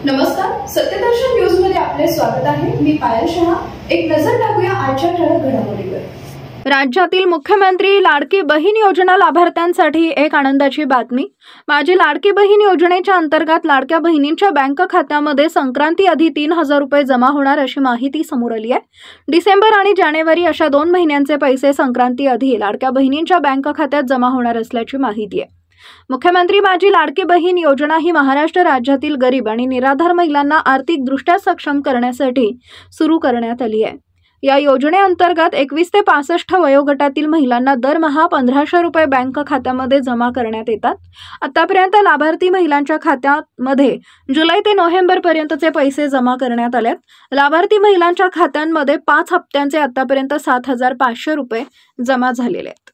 नमस्कार, सत्यदर्शन न्यूज मध्ये आपले स्वागत आहे। मी पायल शहा। एक नजर टाकूया आजच्या ठळक घडामोडीवर। राज्यातील मुख्यमंत्री लाडकी बहीण योजना लाभार्थ्यांसाठी एक आनंदाची बातमी। माझी लाडकी बहीण योजनेच्या अंतर्गत लाडक्या बहिणींच्या बँक खात्यामध्ये संक्रांती आधी 3000 रुपये जमा होणार अशी माहिती समोर आली आहे। डिसेंबर आणि जानेवारी अशा 2 महिन्यांचे पैसे संक्रांती आधी लाडक्या बहिणींच्या बँक खात्यात जमा होणार असल्याची माहिती आहे। मुख्यमंत्री माझी लाडकी बहीण योजना ही महाराष्ट्र राज्यातील गरीब आणि निराधार महिलांना आर्थिकदृष्ट्या सक्षम करण्यासाठी सुरू करण्यात आली आहे। या योजनेअंतर्गत 21 ते 65 वयोगटातील महिलांना दरमहा 1500 रुपये बँक खात्यामध्ये जमा करण्यात येतात। आतापर्यंत लाभार्थी महिलांच्या खात्यामध्ये जुलै ते नोव्हेंबर पर्यंतचे पैसे जमा करण्यात आलेत। लाभार्थी महिलांच्या खात्यांमध्ये 5 हप्त्यांचे आतापर्यंत 7500 रुपये जमा झालेले आहेत।